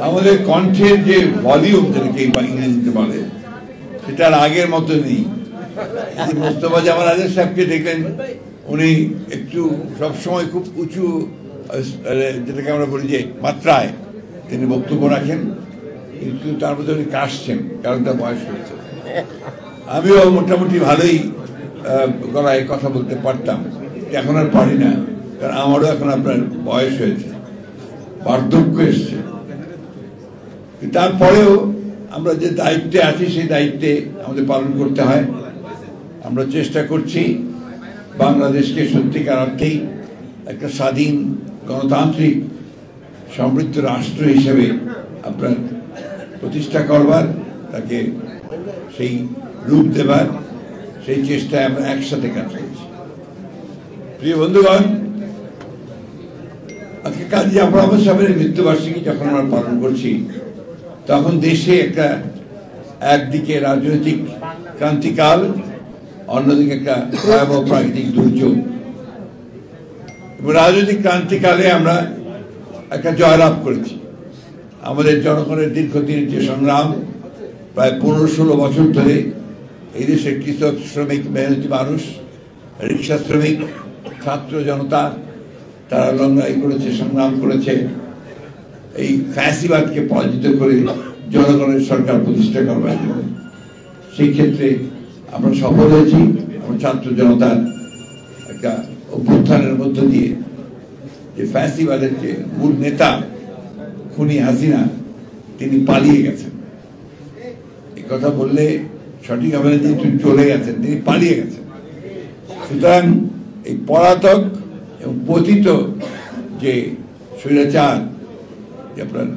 আমাদের কণ্ঠের যে ভলিউম যেটাকে ইংরেজিতে বলে সেটা আর আগের মতো নেই। মোস্তফা জামাল আজাদ সাহেবকে দেখলেন, উনি একটু সবসময় খুব উঁচু যেটাকে আমরা বলি যে মাত্রায় তিনি বক্তব্য রাখেন, কিন্তু তার মধ্যে উনি কাশছেন, কারণ তার বয়স হয়েছে। আমিও মোটামুটি ভালোই গলায় কথা বলতে পারতাম, এখন আর পারি না, কারণ আমারও এখন আপনার বয়স হয়েছে, বার্ধক্য এসছে। তারপরেও আমরা যে দায়িত্বে আছি সেই দায়িত্বে আমাদের পালন করতে হয়। আমরা চেষ্টা করছি বাংলাদেশকে সত্যিকার অর্থেই একটা স্বাধীন গণতান্ত্রিক সমৃদ্ধ রাষ্ট্র হিসেবে আপনার প্রতিষ্ঠা করবার, তাকে সেই রূপ দেবার, সেই চেষ্টায় আমরা একসাথে কাজ করছি। প্রিয় বন্ধুগণ, আজকে কাজী জাফর আহমদ সাহেবের মৃত্যুবার্ষিকী যখন আমরা পালন করছি, তখন দেশে একটা একদিকে রাজনৈতিক ক্রান্তিকাল, অন্যদিকে একটা ভয়াবহ প্রাকৃতিক দুর্যোগ। রাজনৈতিক ক্রান্তিকালে আমরা একটা জয়লাভ করেছি। আমাদের জনগণের দীর্ঘদিনের যে সংগ্রাম, প্রায় 15-16 বছর ধরে এই দেশের কৃষক, শ্রমিক, মেহনতি মানুষ, রিক্সা শ্রমিক, ছাত্র জনতা, তারা লড়াই করেছে, সংগ্রাম করেছে এই ফ্যাসিবাদকে পরাজিত করে জনগণের সরকার প্রতিষ্ঠা করবার জন্য। সেই ক্ষেত্রে আমরা সফল হয়েছি। আমরা ছাত্র জনতার একটা অভ্যুত্থানের মধ্য দিয়ে যে ফ্যাসিবাদের যে মূল নেতা খুনি হাসিনা, তিনি পালিয়ে গেছেন। এই কথা বললে সঠিক হবে না যে তিনি চলে গেছেন, তিনি পালিয়ে গেছেন। সুতরাং এই পলাতক এবং পতিত যে স্বৈরাচার, যে আপনার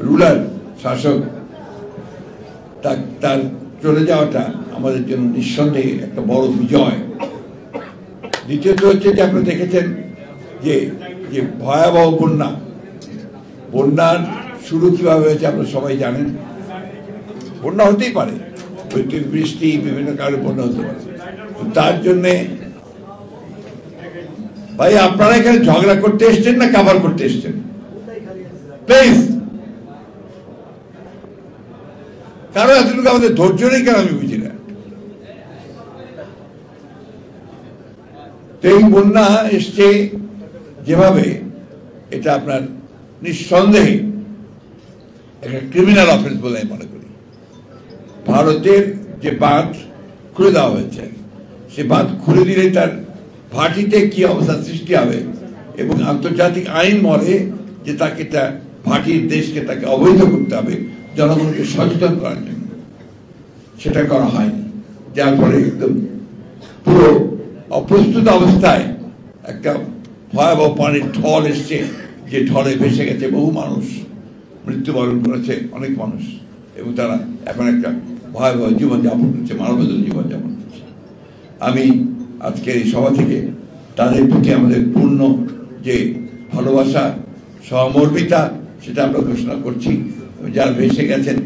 রুলার শাসক, তার চলে যাওয়াটা আমাদের জন্য নিঃসন্দেহে একটা বড় বিজয়। দ্বিতীয়ত হচ্ছে যে আপনারা দেখেছেন যে যে ভয়াবহ বন্যার শুরু কিভাবে হয়েছে আপনারা সবাই জানেন। বন্যা হতেই পারে, বৃষ্টি, বিভিন্ন কারণে বন্যা হতে পারে। তার জন্যে ভাই আপনারা এখানে ঝগড়া করতে এসছেন না কাভার করতে এসছেন? প্লিজ, কারণ এতটুকু আমাদের ধৈর্য নেই কেন আমি বুঝি না। এই বন্যা এসছে যেভাবে, এটা আপনার নিঃসন্দেহে একটা ক্রিমিনাল অফেন্স বলে আমি মনে করি। ভারতের যে বাঁধ খুলে দেওয়া হয়েছে, সে বাঁধ খুলে দিলে তার ভাটিতে কি অবস্থা সৃষ্টি হবে, এবং আন্তর্জাতিক আইন বলে যে তাকে ভাটির দেশকে তাকে অবৈধ করতে হবে জনগণকে সচেতন করার জন্য। সেটা করা হয়নি, যার ফলে একদম পুরো অপ্রস্তুত অবস্থায় একটা ভয়াবহ পানির ঢল এসছে, যে ঢলে ভেসে গেছে বহু মানুষ, মৃত্যুবরণ করেছে অনেক মানুষ, এবং তারা এখন একটা ভয়াবহ জীবনযাপন করছে, মানবতার জীবনযাপন করছে। আমি আজকের এই সভা থেকে তাদের প্রতি আমাদের পূর্ণ যে ভালোবাসা, সহমর্মিতা, সেটা আমরা ঘোষণা করছি। যারা ভেসে গেছেন,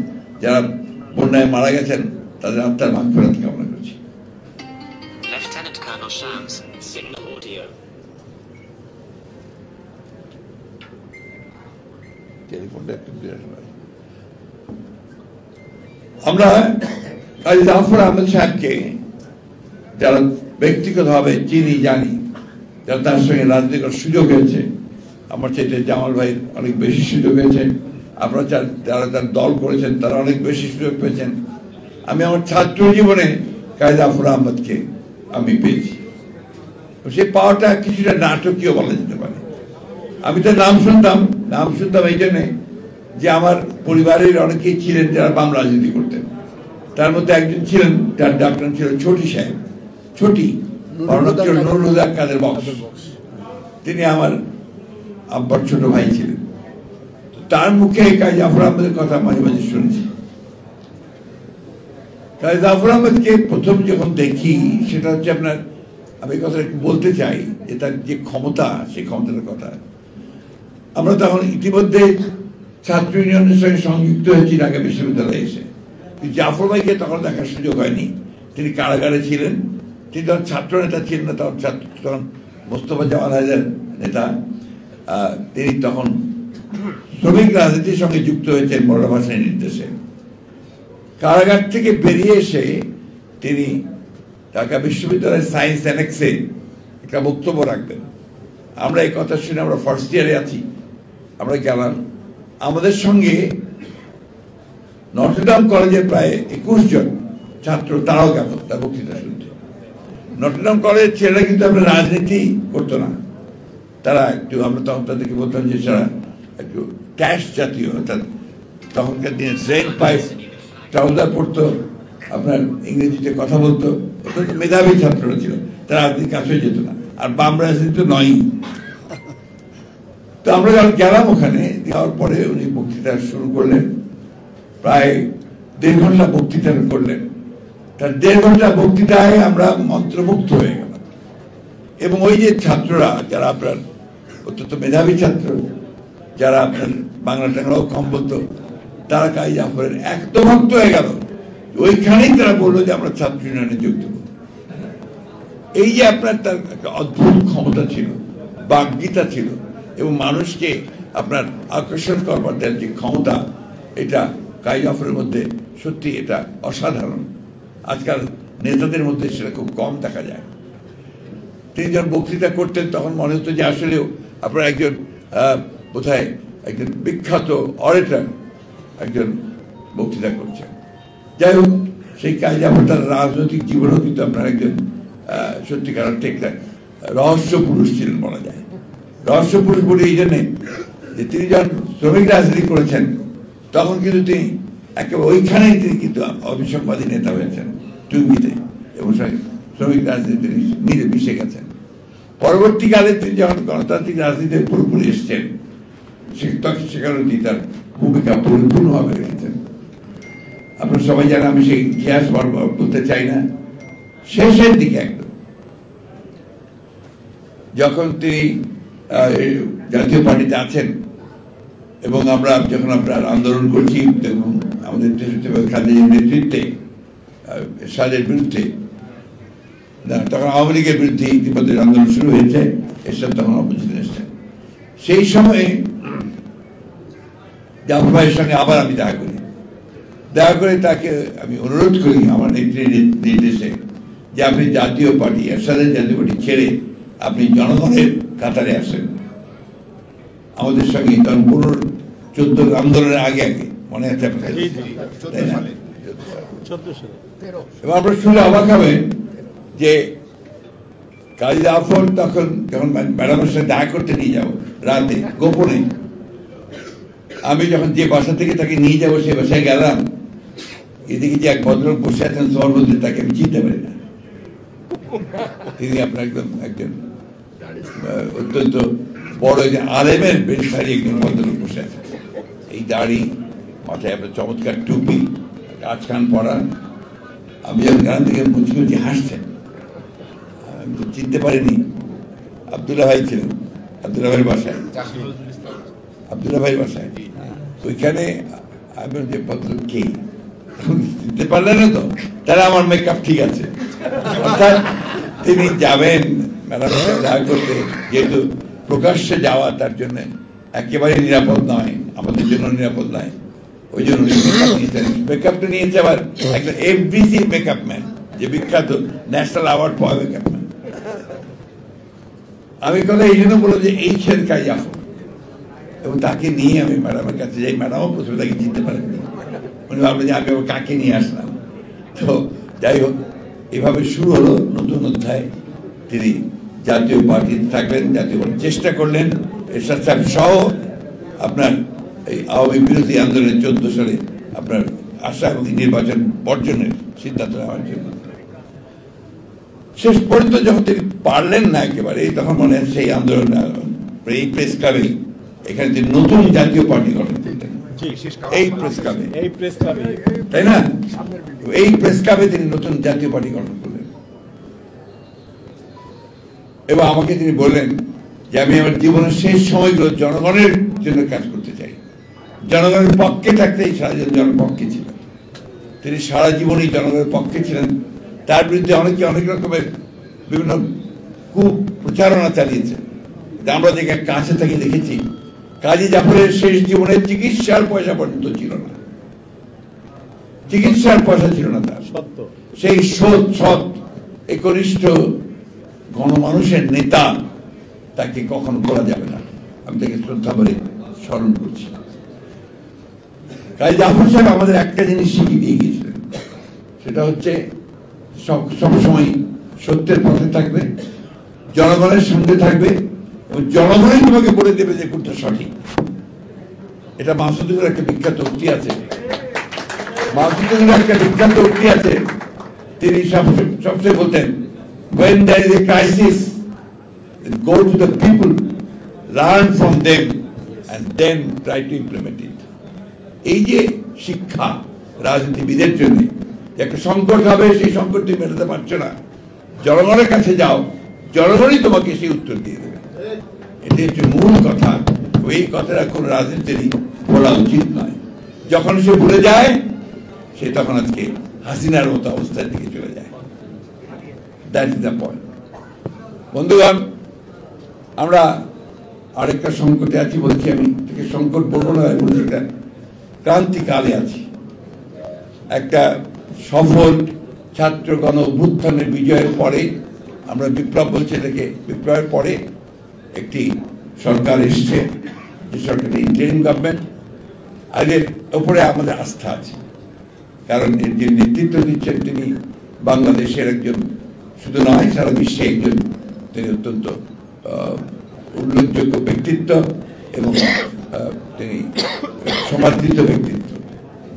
যারা বন্যায় মারা গেছেন, তাদের আত্মার মাগফিরাত কামনা করছি। Lieutenant Colonel Shams, signal audio. আমরা কাজী জাফর আহমদ সাহেবকে যারা ব্যক্তিগতভাবে চিনি, জানি, যারা তার সঙ্গে রাজনীতি করার সুযোগ হয়েছে, আমার চাইতে জামাল ভাইয়ের অনেক বেশি সুযোগ হয়েছে, আপনারা যারা তার দল করেছেন তারা অনেক বেশি সুযোগ পেয়েছেন। আমি আমার ছাত্র জীবনে কাজী জাফর আহমদকে আমি পেয়েছি। সেই পাওয়াটা কিছুটা নাটকীয় বলা যেতে পারে। আমি তার নাম শুনতাম এই জন্যে যে আমার পরিবারের অনেকেই ছিলেন যারা বাম রাজনীতি করতেন। তার মধ্যে একজন ছিলেন, তার ডাক্তার ছিল ছোটি সাহেব, ছোটি নুরুল হুদা কাদের বক্স। তিনি আমার আব্বার ছোট ভাই ছিলেন। তার মুখে কাজী জাফর আহমদের কথা মাঝে মাঝে শুনেছি। কাজী জাফর আহমদকে প্রথম যখন দেখি, সেটা হচ্ছে আপনার, আমি কথা একটু বলতে চাই যে তার যে ক্ষমতা, সেই ক্ষমতার কথা। আমরা তখন ইতিমধ্যে ছাত্র ইউনিয়নের সঙ্গে সংযুক্ত হয়েছি ঢাকা বিশ্ববিদ্যালয়ে এসে। জাফর ভাইকে তখন দেখার সুযোগ হয়নি, তিনি কারাগারে ছিলেন। তিনি তখন ছাত্র নেতা ছিলেন না, তখন মোস্তফা জামাল আজাদের নেতা। তিনি তখন শ্রমিক রাজনীতির সঙ্গে যুক্ত হয়েছেন মৌলানা ভাসানীর নির্দেশে। কারাগার থেকে বেরিয়ে এসে তিনি ঢাকা বিশ্ববিদ্যালয়ের সায়েন্স অ্যানেক্সে একটা বক্তব্য রাখবেন। আমরা এই কথা শুনে আমরা ফার্স্ট ইয়ারে আছি, আমরা গেলাম। আমাদের সঙ্গে নটরডেম কলেজের প্রায় 21 জন ছাত্র, তারাও গেল তার বক্তৃতা শুনতে। নটরডেম কলেজের ছেলেরা কিন্তু আমরা রাজনীতি করতো না, তারা একটু, আমরা তখন তাদেরকে বলতাম যে তারা একটু ক্যাশ জাতীয়, অর্থাৎ তখনকার দিনে ড্রেন পাইপ ট্রাউজার পড়তো, আপনার ইংরেজিতে কথা বলতো, মেধাবী ছাত্ররা ছিল, তারা রাজনীতির কাছে যেত না, আর বাম রাজনীতি তো নয়। তো আমরা যখন গেলাম ওখানে, যাওয়ার পরে উনি বক্তৃতা শুরু করলেন, প্রায় 1.5 ঘন্টা বক্তৃতা করলেন। তার 1.5 ঘন্টা বক্তৃতায় আমরা মন্ত্রমুগ্ধ হয়ে গেলাম। এবং ওই যে ছাত্ররা, যারা আপনার অত্যন্ত মেধাবী ছাত্র, যারা আপনার বাংলা টাংলাও কম বলতো, তারা কাজী জাফরের একদম ভক্ত হয়ে গেল। ওইখানেই তারা বললো যে আমরা ছাত্র ইউনিয়নে যোগ দেব। এই যে আপনার তার একটা অদ্ভুত ক্ষমতা ছিল, বাগ্মিতা ছিল, এবং মানুষকে আপনার আকর্ষণ করবার তার যে ক্ষমতা, এটা কাজী জাফরের মধ্যে সত্যি এটা অসাধারণ। আজকাল নেতাদের মধ্যে সেটা খুব কম দেখা যায়। তিনি যখন বক্তৃতা করতেন তখন মনে হতো যে আসলেও আপনার একজন বোধহয় একজন বিখ্যাত অরেটর একজন বক্তৃতা করছেন। যাই হোক, সেই কাজী জাফর তার রাজনৈতিক জীবনেও কিন্তু আপনার একজন সত্যিকার অর্থে একটা রহস্য পুরুষ ছিলেন বলা যায়। রহস্য পুরুষ বলি এই জন্যে যে তিনি যখন শ্রমিক রাজনীতি করেছেন তখন কিন্তু তিনি একেবারে ওইখানেই তিনি কিন্তু অবিসংবাদী নেতা হয়েছেন টুঙ্গিতে, এবং শ্রমিক রাজনীতি নিজে মিশে গেছেন। পরবর্তীকালে তিনি যখন গণতান্ত্রিক রাজনীতিতে পুরোপুরি এসছেন, সেখানে তিনি তার ভূমিকা পরিপূর্ণভাবে রেখেছেন। আপনারা সবাই জানেন, আমি সেই ইতিহাস বলতে চাই না। শেষের দিকে একদম যখন তিনি জাতীয় পার্টিতে আছেন, এবং আমরা যখন আপনার আন্দোলন করছি, এবং আমাদের খালেদার নেতৃত্বে এরশাদের বিরুদ্ধে, তখন আওয়ামী লীগের বিরুদ্ধে ইতিমধ্যে আন্দোলন শুরু হয়েছে, এরশাদ তখন অপোজিশনে এসছেন। সেই সময়ে জাফর ভাইয়ের সঙ্গে আবার আমি দেখা করে তাকে আমি অনুরোধ করি আমার নেত্রীর নির্দেশে যে আপনি জাতীয় পার্টি, এরশাদের জাতীয় পার্টি ছেড়ে আপনি জনগণের কাতারে আসেন আমাদের সঙ্গে। তখন 14 আন্দোলনের আগে মনে আছে আপনার, তাই না? এবং আপনার শুনে অবাক হবেন যে কাজী জাফর তখন যখন ম্যাডামের সাথে দেখা করতে নিয়ে যাবো রাতে গোপনে, আমি যখন যে বাসা থেকে তাকে নিয়ে যাবো সে বাসায় গেলাম, এদিকে যে এক ভদ্রলোক বসে আছেন সর্বদে, তাকে আমি চিনতে পারি না। তিনি আপনার একজন অত্যন্ত বড় আলেমের বেশধারী একজন ভদ্রলোক বসে আছেন, এই দাড়ি, মাথায় আপনার চমৎকার টুপি, কাজখান পরা। আমি যখন গান থেকে মুচকি মুচকি হাসছেন, আমি তো চিনতে পারিনি। আব্দুল্লাহ ভাই ছিলেন, আব্দুল্লাহ ভাইয়ের বাসায়, আব্দুল্লাহ ভাইয়ের বাসায়। ওইখানে আমি যে ভদ্রলোক কে চিনতে পারলেন না তো, তাহলে আমার মেকআপ ঠিক আছে। অর্থাৎ তিনি যাবেন ম্যাডামের সাথে দেখা করতে, যেহেতু প্রকাশ্যে যাওয়া তার জন্য একেবারে নিরাপদ নয়, আমাদের জন্য নিরাপদ নয়, ওই জন্য মেকআপটা নিয়েছে আবার একটা এফডিসি মেকআপ ম্যান, যে বিখ্যাত ন্যাশনাল অ্যাওয়ার্ড পাওয়া মেকআপ ম্যান। আমি কথা এই জন্য বলবো যে এই ছেলে কাজী জাফর, এবং তাকে নিয়ে আমি ম্যাডামের কাছে যাই। ম্যাডামও প্রথমে তাকে চিনতে পারেননি, উনি ভাবলেন যে আমি কাকে নিয়ে আসলাম। তো যাই হোক, এভাবে শুরু হলো নতুন অধ্যায়। তিনি জাতীয় পার্টিতে থাকলেন, জাতীয় পার্টি চেষ্টা করলেন, এরশাদ সাহেব সহ আপনার এই আওয়ামী বিরোধী আন্দোলনের 14 সালে আপনার আশা এবং নির্বাচন বর্জনের সিদ্ধান্ত নেওয়ার জন্য। শেষ পর্যন্ত যখন তিনি পারলেন না একেবারে, তখন মনে হয় সেই আন্দোলন, এই প্রেস ক্লাবে, এখানে তিনি নতুন জাতীয় পার্টি গঠন করতেন, এই প্রেস ক্লাবে, তাই না? এই প্রেস ক্লাবে তিনি নতুন জাতীয় পার্টি গঠন করলেন, এবং আমাকে তিনি বললেন যে আমি আমার জীবনের শেষ সময়গুলো জনগণের জন্য কাজ করতে চাই, জনগণের পক্ষে থাকতে। সারা জীবন জনগণের পক্ষে ছিলেন তিনি, সারা জীবনই জনগণের পক্ষে ছিলেন। তার বিরুদ্ধে অনেকে অনেক রকমের বিভিন্ন কুপ্রচারণা চালিয়েছে। আমরা যে কাছে থেকে দেখেছি কাজী জাফরের শেষ জীবনে চিকিৎসার পয়সা পর্যন্ত ছিল না, চিকিৎসার পয়সা ছিল না তার। সেই সৎ একনিষ্ঠ গণমানুষের নেতা, তাকে কখনো করা যাবে না। আমি তাকে শ্রদ্ধা করে স্মরণ করছি। কাজী জাফর সাহেব আমাদের একটা জিনিস শিখিয়ে দিয়ে গিয়েছিলেন, সেটা হচ্ছে সবসময় সত্যের পথে থাকবে, জনগণের সঙ্গে থাকবে এবং জনগণই তোমাকে বলে দেবে যে কোনটা সঠিক। এটা মাসুদের একটা বিখ্যাত উক্তি আছে, তিনি সবসময় বলতেন, when there is a crisis, go to the people, learn from them and then try to implement it. এই যে শিক্ষা রাজনীতিবিদের জন্য, একটা সংকট হবে, সেই সংকট তুমি মেটাতে পারছো না, জনগণের কাছে যাও, জনগণই তোমাকে সেই উত্তর দিয়ে দেবে। এটি হচ্ছে মূল কথা। এই কথাটা কোন রাজনীতিরই বলা উচিত নয়। যখন সে ভুলে যায়, সে তখন আজকে হাসিনার মতো অবস্থার দিকে চলে যায়। That is the point. বন্ধুগণ, আমরা আরেকটা সংকটে আছি, বলছি আমি থেকে সংকট বলবো না, বলছি একটা ক্রান্তিকালে আছি। একটা সফল ছাত্র গণ অভ্যুত্থানের বিজয়ের পরে, আমরা বিপ্লব বলছি এটাকে, বিপ্লবের পরে একটি সরকার এসছে, যে সরকারের ইন্টারিম গভর্নমেন্ট। এর উপরে আমাদের আস্থা আছে, কারণ এর যে নেতৃত্ব দিচ্ছেন তিনি বাংলাদেশের একজন, শুধু নয় সারা বিশ্বে একজন, তিনি অত্যন্ত উল্লেখযোগ্য ব্যক্তিত্ব এবং তিনি সমাদৃত ব্যক্তিত্ব,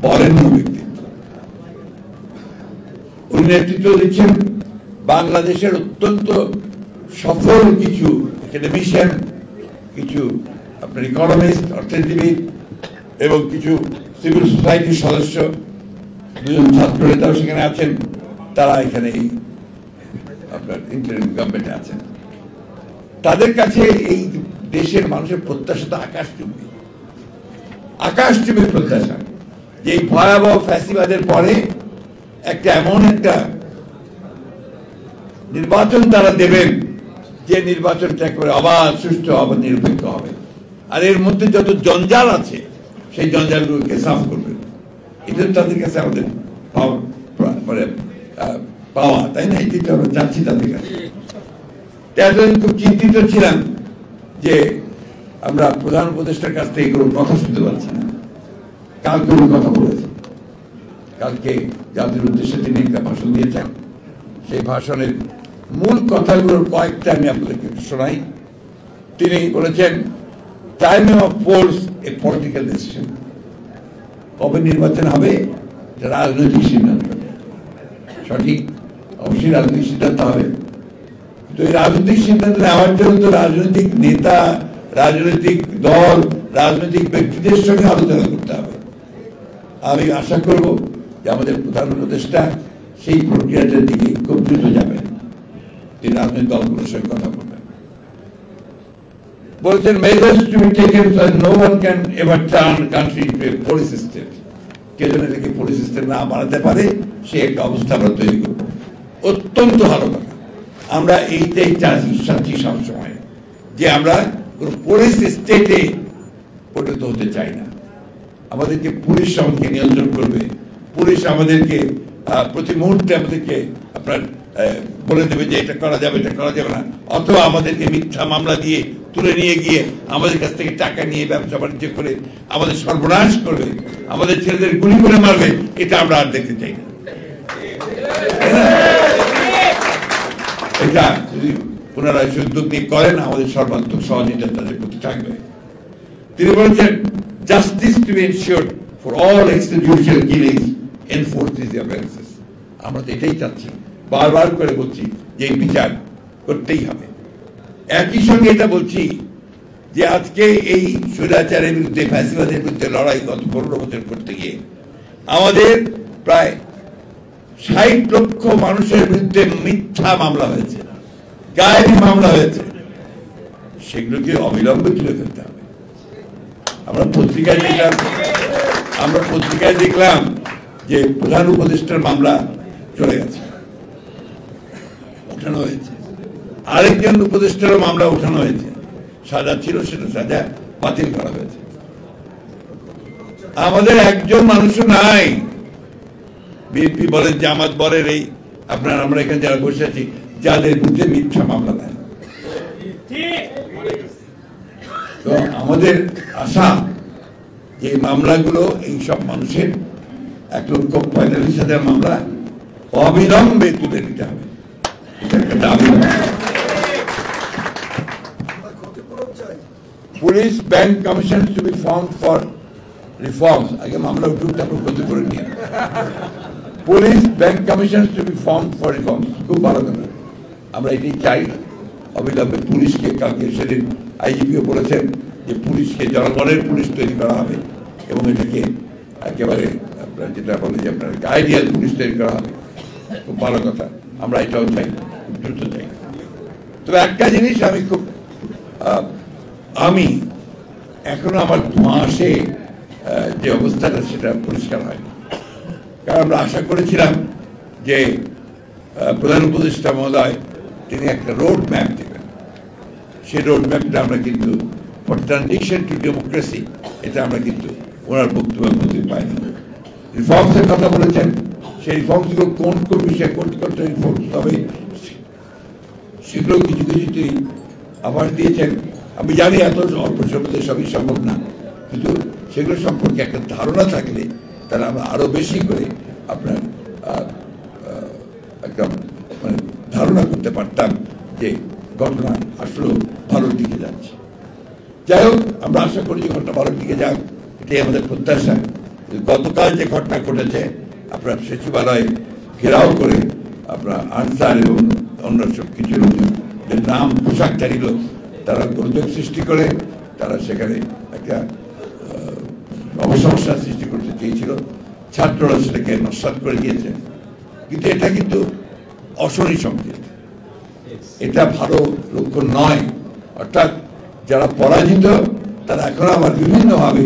বরেণ্য ব্যক্তিত্ব। উনি নেতৃত্ব দিচ্ছেন বাংলাদেশের অত্যন্ত সফল কিছু একাডেমিশিয়ান, কিছু আপনার ইকোনমিস্ট, অর্থনীতিবিদ এবং কিছু সিভিল সোসাইটির সদস্য, দুজন ছাত্র নেতাও সেখানে আছেন। তারা এখানে এই আপনার ইন্টারিম গভর্নমেন্টে আছেন। তাদের কাছে এই দেশের মানুষের প্রত্যাশা তো আকাশচুম্বী প্রত্যাশা, যে এই ভয়াবহ ফ্যাসিবাদের পরে একটা এমন একটা নির্বাচন তারা দেবেন, যে নির্বাচনটা একেবারে অবাধ, সুষ্ঠু, অবাধ, নিরপেক্ষ হবে। আর এর মধ্যে যত জঞ্জাল আছে, সেই জঞ্জালগুলোকে সাফ করবেন। এটা তাদের কাছে আমাদের পাওয়া, তাই না? এটা আমরা চাচ্ছি তাদের কাছে। এতদিন খুব চিন্তিত ছিলাম যে আমরা প্রধান উপদেষ্টার কাছ থেকে কোনো কথা শুনতে পাচ্ছি না। কালকে উনি কথা বলেছেন, কালকে জাতির উদ্দেশ্যে তিনি একটা ভাষণ দিয়েছেন। সেই ভাষণের মূল কথাগুলোর কয়েকটা আমি আপনাদেরকে শোনাই। তিনি বলেছেন, time of polls a political decision. কবে নির্বাচন হবে এটা রাজনৈতিক সিদ্ধান্ত, সঠিক, অবশ্যই রাজনৈতিক সিদ্ধান্ত হবে। তো এই রাজনৈতিক সিদ্ধান্ত নেওয়ার জন্য তো রাজনৈতিক নেতা, রাজনৈতিক দল, রাজনৈতিক ব্যক্তিদের সঙ্গে আলোচনা করতে হবে। আমি আশা করব যে আমাদের প্রধান উপদেষ্টা সেই প্রক্রিয়াটার দিকে খুব দ্রুত যাবেন, তিনি রাজনৈতিক দলগুলোর সঙ্গে কথা বলবেন। বলছেন, measures to be taken so no one can ever turn country into a police state. কে যেন এটাকে পুলিশ সিস্টেম না বানাতে পারে, সে একটা অবস্থা আমরা তৈরি করব। অত্যন্ত ভালো কথা। আমরা এইটাই চাচ্ছি সবসময়, যে আমরা কোন পুলিশ স্টেটে পরিণত হতে চাই না। আমাদেরকে পুলিশ আমাদেরকে নিয়ন্ত্রণ করবে, পুলিশ আমাদেরকে প্রতি মুহূর্তে আমাদেরকে আপনার বলে দেবে যে এটা করা যাবে, এটা করা যাবে না, অথবা আমাদেরকে মিথ্যা মামলা দিয়ে তুলে নিয়ে গিয়ে আমাদের কাছ থেকে টাকা নিয়ে ব্যবসা বাণিজ্য করে আমাদের সর্বনাশ করবে, আমাদের ছেলেদের গুলি করে মারবে। এটা আমরা আর দেখতে চাই না। এটা যদি ওনারা উদ্যোগ নিয়ে করেন, আমাদের সর্বাত্মক সহযোগিতা তাদের প্রতি থাকবে। তিনি বলেছেন, justice to be ensured for all extrajudicial killings, enforce this offences. আমরা তো এটাই চাচ্ছি, বারবার করে বলছি যে এই বিচার করতেই হবে। একই সঙ্গে এটা বলছি যে আজকে এই স্বৈরাচারের বিরুদ্ধে, ফ্যাসিবাদের বিরুদ্ধে লড়াই গত 15 বছর করতে গিয়ে আমাদের প্রায় 60 লক্ষ মানুষের বিরুদ্ধে মিথ্যা মামলা হয়েছে, গায়েবী মামলা হয়েছে। সেগুলোকে অবিলম্বে তুলে ফেলতে হবে। আমরা পত্রিকায় দেখলাম যে প্রধান উপদেষ্টার মামলা চলে গেছে, উঠানো হয়েছে। আরেকজন উপদেষ্টারও মামলা উঠানো হয়েছে, সাজা ছিল, সেটা সাজা বাতিল করা হয়েছে। আমাদের একজন মানুষও নাই। বিএনপি বলেন, জামাত বলেন, এই আপনার আমরা এখানে যারা বসে আছি যাদের বিরুদ্ধে মিথ্যা মামলা নাই। তো আমাদের আশা যে মামলাগুলো এই সব মানুষের 1,45,000 মামলা অবিলম্বে তুলে নিতে হবে। এটা একটা দাবি। Police bank commission to be formed for reforms. আগে মামলা উঠুক, তারপর ক্ষতি করে নিয়ে। Police bank commission to be formed for reforms, খুব ভালো কথা। আমরা এটি চাই অবিলম্বে পুলিশকে। কালকে সেদিন আইজিপিও বলেছেন যে পুলিশকে জনগণের পুলিশ তৈরি করা হবে এবং এটাকে একেবারে আপনার যেটা বলে যে আপনার আইডিয়াল পুলিশ তৈরি করা হবে। খুব ভালো কথা, আমরা এটাও চাই, খুব দ্রুত চাই। তবে একটা জিনিস আমি এখনো আমার মাসে যে অবস্থাটা সেটা পরিষ্কার হয়নি। কারণ আমরা আশা করেছিলাম যে প্রধান উপদেষ্টা মহোদয় তিনি একটা রোড ম্যাপ দেবেন। সেই রোড ম্যাপটা আমরা কিন্তু ফর ট্রানজিশন টু ডেমোক্রেসি, এটা আমরা কিন্তু ওনার বক্তব্যের মধ্যে পাইনি। রিফর্মসের কথা বলেছেন, সেই রিফর্মসগুলো কোন কোন বিষয়ে করতে রিফর্মস হবে সেগুলো কিছু কিছু তিনি আবার দিয়েছেন। আমি জানি এত অল্প সময় সবই সম্ভব না, কিন্তু সেগুলো সম্পর্কে একটা ধারণা থাকলে তারা আমরা আরো বেশি করে আপনার একটা মানে ধারণা করতে পারতাম যে ঘটনা আসলে ভালোর দিকে যাচ্ছে। যাই হোক, আমরা আশা করি যে ঘটনা ভালোর দিকে যাক, এটাই আমাদের প্রত্যাশা। গতকাল যে ঘটনা ঘটেছে, আপনার সচিবালয় ঘেরাও করে আপনার আনসার এবং অন্য সব কিছু লোকদের নাম পোশাকধারী লোক তারা গোলযোগ সৃষ্টি করে তারা সেখানে একটা সমস্যার সৃষ্টি করতে চেয়েছিল। ছাত্ররা সেটাকে নস্যাৎ করে দিয়েছে। কিন্তু এটা কিন্তু অশনি সংকেত, এটা ভালো লক্ষণ নয়। অর্থাৎ যারা পরাজিত তারা এখন আবার বিভিন্নভাবে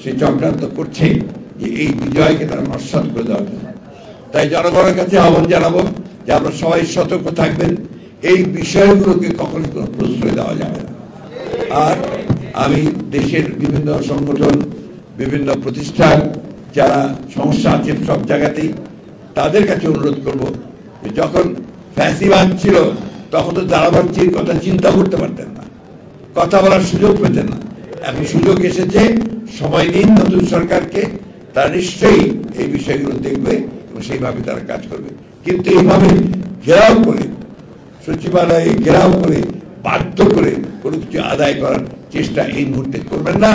সে চক্রান্ত করছে যে এই বিজয়কে তারা নস্যাৎ করে দেওয়ার জন্য। তাই জনগণের কাছে আহ্বান জানাবো যে আপনারা সবাই সতর্ক থাকবেন, এই বিষয়গুলোকে কখনোই কোনো প্রশ্রয় দেওয়া যাবে না। আর আমি দেশের বিভিন্ন সংগঠন, বিভিন্ন প্রতিষ্ঠান যারা সমস্যা আছে সব জায়গাতেই, তাদের কাছে অনুরোধ করব যে যখন ফ্যাসিবাদ ছিল তখন তো দাঁড়াবাচ্চির কথা চিন্তা করতে পারতেন না, কথা বলার সুযোগ পেতেন না। এখন সুযোগ এসেছে, সময় দিন নতুন সরকারকে, তারা নিশ্চয়ই এই বিষয়গুলো দেখবে এবং সেইভাবে তারা কাজ করবে। কিন্তু এইভাবে ঘেরাও করে, সচিবালয়ে ঘেরাও করে, বাধ্য করে কোনো কিছু আদায় করার চেষ্টা এই মুহূর্তে করবেন না।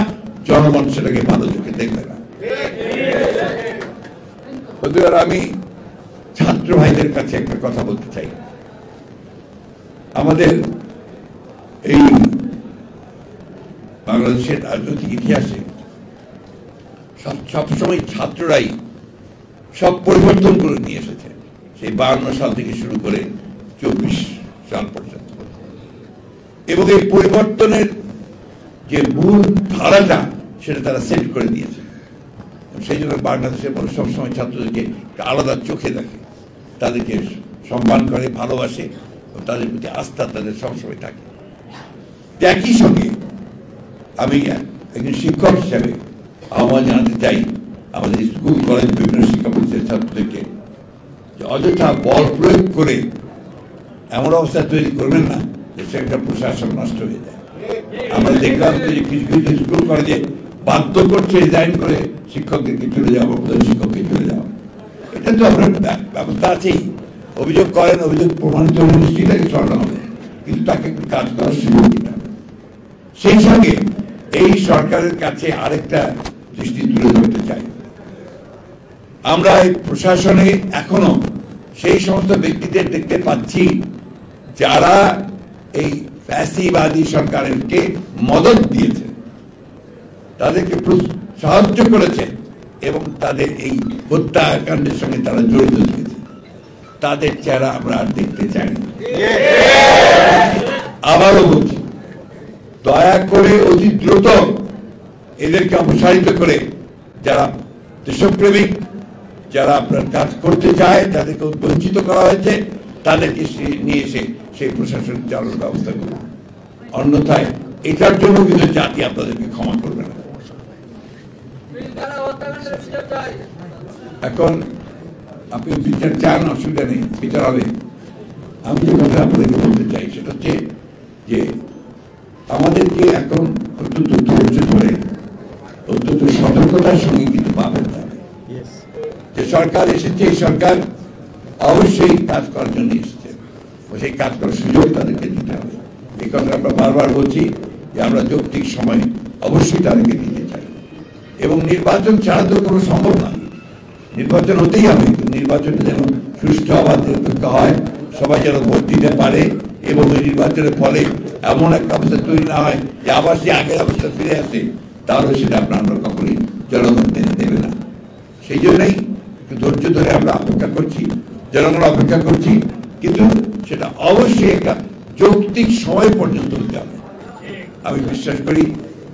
জনগণ সেটাকে ভালো চোখে দেখবে না। আমি ছাত্র ভাইদের কাছে একটা কথা বলতে চাই। আমাদের এই বাংলাদেশের রাজনৈতিক ইতিহাসে সবসময় ছাত্ররাই সব পরিবর্তন করে নিয়ে এসেছে, সেই 52 সাল থেকে শুরু করে 24 সাল পর্যন্ত। এবং এই পরিবর্তনের যে মূল ধারাটা সেটা তারা সেট করে দিয়েছে। সেই জন্য বাংলাদেশের মানুষ সবসময় ছাত্রদেরকে আলাদা চোখে দেখে, তাদেরকে সম্মান করে, ভালোবাসে, তাদের প্রতি আস্থা তাদের সবসময় থাকে। একই সঙ্গে আমি একজন শিক্ষক হিসাবে আহ্বান জানাতে চাই আমাদের স্কুল কলেজ বিভিন্ন শিক্ষা প্রতিষ্ঠানের ছাত্রদেরকে যে অযথা বল প্রয়োগ করে এমন অবস্থা তৈরি করবেন না যে সেটা প্রশাসন নষ্ট হয়ে যায়। আমরা দেখলাম যে কিছু কিছু স্কুল কলেজে বাধ্য করছে রিজাইন করে শিক্ষকদেরকে চলে যাওয়া, প্রধান শিক্ষককে চলে যাওয়া। এটা তো আপনার ব্যবস্থা আছেই, অভিযোগ করেন, অভিযোগ প্রমাণিত হলে নিশ্চয়ই তাকে সরানো হবে, কিন্তু তাকে একটু কাজ করার সুযোগ দিতে হবে। সেই সঙ্গে এই সরকারের কাছে আরেকটা দৃষ্টি তুলে ধরতে চাই, আমরা এই প্রশাসনে এখনো সেই সমস্ত ব্যক্তিদের দেখতে পাচ্ছি যারা এই ফ্যাসিবাদী সরকারকে মদত দিয়েছে, তাদেরকে সাহায্য করেছে এবং তাদের এই হত্যাকাণ্ডের সঙ্গে তারা জড়িত দিয়েছে, তাদের চেহারা আমরা আর দেখতে চাই না। আবারও বলছি, দয়া করে অতি দ্রুত এদেরকে অপসারিত করে যারা দেশপ্রেমিক, যারা আপনার কাজ করতে চায়, তাদেরকে বঞ্চিত করা হয়েছে, তাদেরকে নিয়ে এসে সেই প্রশাসন চালানোর ব্যবস্থা করুন। অন্যথায় এটার জন্য কিন্তু জাতি আপনাদেরকে ক্ষমা করবে না। এখন আপনি বিচার চান, অসুবিধা নেই, বিচার হবে। আমি যে কথা আপনাদেরকে বলতে চাই সেটা হচ্ছে যে আমাদেরকে এখন অত্যন্ত ধৈর্য ধরে অত্যন্ত সতর্কতার সঙ্গে কিন্তু পাবেন না যে সরকার এসেছে, এই সরকার অবশ্যই কাজ করার জন্য এসেছে, সেই কাজ করার সুযোগ তাদেরকে দিতে হবে। এই কথা আমরা বারবার বলছি যে আমরা যৌক্তিক সময় অবশ্যই তাদেরকে দিতে চাই, এবং নির্বাচন ছাড়া তো কোনো সম্ভব না। নির্বাচন হতেই হবে, নির্বাচনে যেন সুষ্ঠু অবাধ নিরপেক্ষ হয়, সবাই যেন ভোট দিতে পারে, এবং ওই নির্বাচনের ফলে এমন একটা অবস্থা তৈরি না হয় যে আবার সে আগের অবস্থা ফিরে আসে, তাহলে সেটা আমরা কখনোই জনগণ মেনে দেবে না। সেই জন্যই ধৈর্য ধরে আমরা অপেক্ষা করছি, জনগণ অপেক্ষা করছি, কিন্তু সেটা অবশ্যই একটা যৌক্তিক সময় পর্যন্ত হতে হবে। আমি বিশ্বাস করি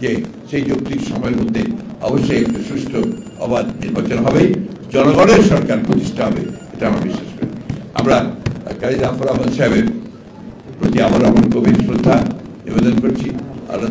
যে সেই যৌক্তিক সময়ের মধ্যে অবশ্যই একটা সুষ্ঠু অবাধ নির্বাচন হবে, জনগণের সরকার প্রতিষ্ঠা হবে, এটা আমরা বিশ্বাস করি। আমরা কাজী জাফর আহমদ সাহেবের প্রতি আবার আমার গভীর শ্রদ্ধা নিবেদন করছি। আল্লাহ